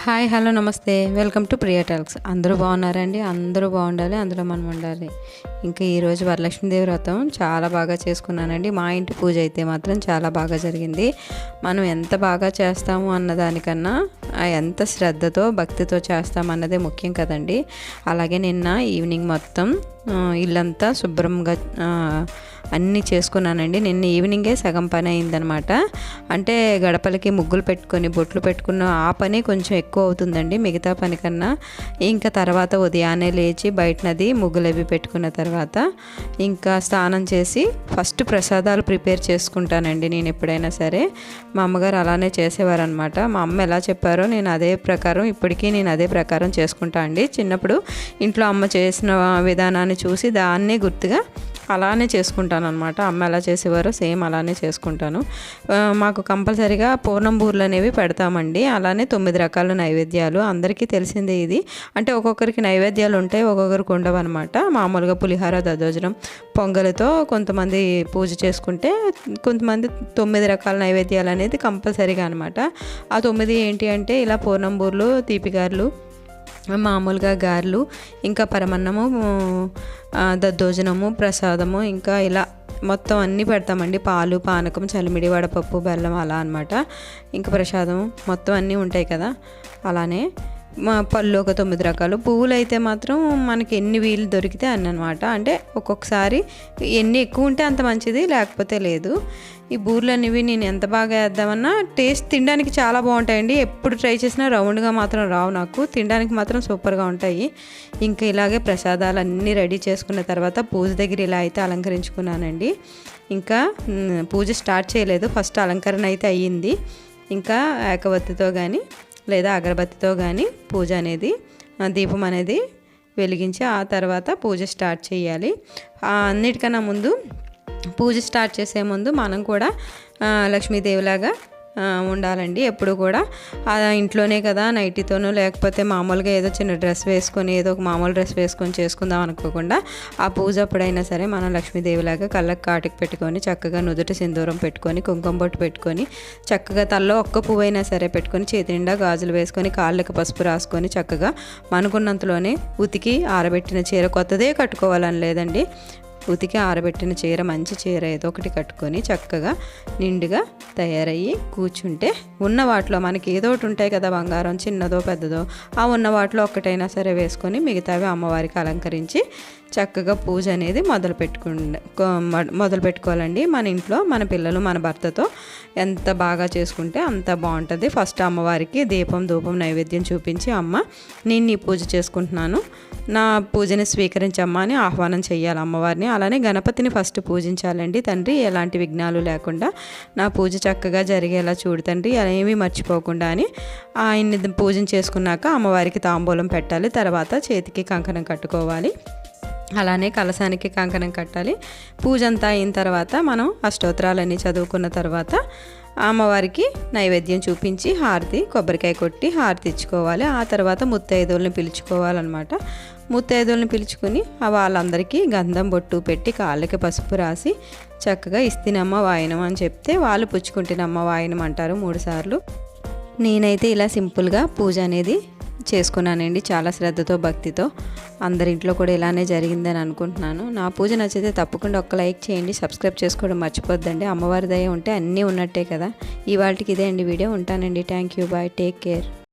Hi hello నమస్తే welcome to Priya talks. అందరూ బాగున్నారండి? అందరూ బాగుండాలి, అందులో మనం ఉండాలి. ఇంకా ఈరోజు వరలక్ష్మీదేవి వ్రతం చాలా బాగా చేసుకున్నానండి. మా ఇంటి పూజ అయితే మాత్రం చాలా బాగా జరిగింది. మనం ఎంత బాగా చేస్తాము అన్నదానికన్నా ఎంత శ్రద్ధతో భక్తితో చేస్తామన్నదే ముఖ్యం కదండి. అలాగే నిన్న ఈవినింగ్ మొత్తం ఇల్లంతా శుభ్రంగా అన్నీ చేసుకున్నానండి. నిన్న ఈవినింగే సగం పని అయిందనమాట. అంటే గడపలకి ముగ్గులు పెట్టుకొని బొట్లు పెట్టుకున్న ఆ పని కొంచెం ఎక్కువ అవుతుందండి మిగతా పని కన్నా. ఇంకా తర్వాత ఉదయాన్నే లేచి బయటనది ముగ్గులు అవి పెట్టుకున్న తర్వాత ఇంకా స్నానం చేసి ఫస్ట్ ప్రసాదాలు ప్రిపేర్ చేసుకుంటానండి. నేను ఎప్పుడైనా సరే మా అమ్మగారు అలానే చేసేవారనమాట. మా అమ్మ ఎలా చెప్పారో నేను అదే ప్రకారం ఇప్పటికీ నేను అదే ప్రకారం చేసుకుంటా అండి. చిన్నప్పుడు ఇంట్లో అమ్మ చేసిన విధానాన్ని చూసి దాన్నే గుర్తుగా అలానే చేసుకుంటాను అనమాట. అమ్మ ఎలా చేసేవారో సేమ్ అలానే చేసుకుంటాను. మాకు కంపల్సరీగా పూర్ణం బూర్లు అనేవి పెడతామండి. అలానే 9 రకాల నైవేద్యాలు అందరికీ తెలిసిందే ఇది. అంటే ఒక్కొక్కరికి నైవేద్యాలు ఉంటాయి, ఒక్కొక్కరికి ఉండవు అనమాట. మామూలుగా పులిహార దద్దోజనం పొంగలితో కొంతమంది పూజ చేసుకుంటే కొంతమంది 9 రకాల నైవేద్యాలు అనేది కంపల్సరీగా అనమాట. ఆ 9 ఏంటి అంటే ఇలా పూర్ణం బూర్లు, తీపిగారెలు, మామూలుగా గారెలు, ఇంకా పరమన్నము, దద్దోజనము, ప్రసాదము, ఇంకా ఇలా మొత్తం అన్నీ పెడతామండి. పాలు, పానకం, చలిమిడి, వడపప్పు, బెల్లం అలా అనమాట. ఇంకా ప్రసాదం మొత్తం అన్నీ ఉంటాయి కదా. అలానే మా పళ్ళు ఒక 9 రకాలు. పువ్వులు అయితే మాత్రం మనకి ఎన్ని వీలు దొరికితే అన్ని అనమాట. అంటే ఒక్కొక్కసారి ఎన్ని ఎక్కువ ఉంటే అంత మంచిది, లేకపోతే లేదు. ఈ బూర్లు అనేవి నేను ఎంత బాగా వేద్దామన్నా టేస్ట్ తినడానికి చాలా బాగుంటాయండి. ఎప్పుడు ట్రై చేసినా రౌండ్గా మాత్రం రావు నాకు, తినడానికి మాత్రం సూపర్గా ఉంటాయి. ఇంకా ఇలాగే ప్రసాదాలు అన్నీ రెడీ చేసుకున్న తర్వాత పూజ దగ్గర ఇలా అయితే అలంకరించుకున్నానండి. ఇంకా పూజ స్టార్ట్ చేయలేదు, ఫస్ట్ అలంకరణ అయితే అయ్యింది. ఇంకా ఏకవత్తితో కానీ లేదా అగరబత్తితో కానీ పూజ అనేది దీపం అనేది వెలిగించి ఆ తర్వాత పూజ స్టార్ట్ చేయాలి. అన్నిటికన్నా ముందు పూజ స్టార్ట్ చేసే ముందు మనం కూడా లక్ష్మీదేవిలాగా ఉండాలండి. ఎప్పుడు కూడా ఇంట్లోనే కదా నైటీతోనూ లేకపోతే మామూలుగా ఏదో చిన్న డ్రెస్ వేసుకొని ఏదో ఒక మామూలు డ్రెస్ వేసుకొని చేసుకుందాం అనుకోకుండా ఆ పూజ అప్పుడైనా సరే మనం లక్ష్మీదేవిలాగా కళ్ళకు కాటికి పెట్టుకొని చక్కగా నుదుట సింధూరం పెట్టుకొని కుంకుమ బొట్టు పెట్టుకొని చక్కగా తల్లో ఒక్క పువ్వు అయినా సరే పెట్టుకొని చేతి నిండా గాజులు వేసుకొని కాళ్ళకి పసుపు రాసుకొని చక్కగా మనకున్నంతలోనే ఉతికి ఆరబెట్టిన చీర కొత్తదే కట్టుకోవాలని లేదండి. ఉతికి ఆరబెట్టిన చీర, మంచి చీర ఏదో ఒకటి కట్టుకొని చక్కగా నిండుగా తయారయ్యి కూర్చుంటే ఉన్న వాటిలో మనకి ఏదో ఒకటి ఉంటాయి కదా, బంగారం చిన్నదో పెద్దదో, ఆ ఉన్న వాటిలో ఒక్కటైనా సరే వేసుకొని మిగతావి అమ్మవారికి అలంకరించి చక్కగా పూజ అనేది మొదలు పెట్టుకోవాలండి. మన ఇంట్లో మన పిల్లలు మన భర్తతో ఎంత బాగా చేసుకుంటే అంత బాగుంటుంది. ఫస్ట్ అమ్మవారికి దీపం ధూపం నైవేద్యం చూపించి అమ్మ నేను నీ పూజ చేసుకుంటున్నాను, నా పూజని స్వీకరించమ్మా అని ఆహ్వానం చేయాలి అమ్మవారిని. అలానే గణపతిని ఫస్ట్ పూజించాలండి. తండ్రి ఎలాంటి విఘ్నాలు లేకుండా నా పూజ చక్కగా జరిగేలా చూడు తండ్రి, ఏమీ మర్చిపోకుండా అని ఆయన్ని పూజ చేసుకున్నాక అమ్మవారికి తాంబూలం పెట్టాలి. తర్వాత చేతికి కంకణం కట్టుకోవాలి. అలానే కలశానికి కంకణం కట్టాలి. పూజ అంతా అయిన తర్వాత మనం అష్టోత్తరాలన్నీ చదువుకున్న తర్వాత అమ్మవారికి నైవేద్యం చూపించి హారతి కొబ్బరికాయ కొట్టి హారతి ఇచ్చుకోవాలి. ఆ తర్వాత ముత్తైదువుల్ని పిలుచుకోవాలన్నమాట. ముత్తైదువుల్ని పిలుచుకుని వాళ్ళందరికీ గంధం బొట్టు పెట్టి కాళ్ళకి పసుపు రాసి చక్కగా ఇస్తినమ్మ వాయనం అని చెప్తే వాళ్ళు పుచ్చుకుంటున్నమ్మ వాయనం అంటారు 3 సార్లు. నేనైతే ఇలా సింపుల్గా పూజ అనేది చేసుకున్నానండి, చాలా శ్రద్ధతో భక్తితో. అందరింట్లో కూడా ఇలానే జరిగిందని అనుకుంటున్నాను. నా పూజ నచ్చితే తప్పకుండా ఒక్క లైక్ చేయండి, సబ్స్క్రైబ్ చేసుకోవడం మర్చిపోద్దండి. అమ్మవారి దయ ఉంటే అన్నీ ఉన్నట్టే కదా. ఇవాళకి ఇదే అండి వీడియో. ఉంటానండి. Thank you, bye, take care.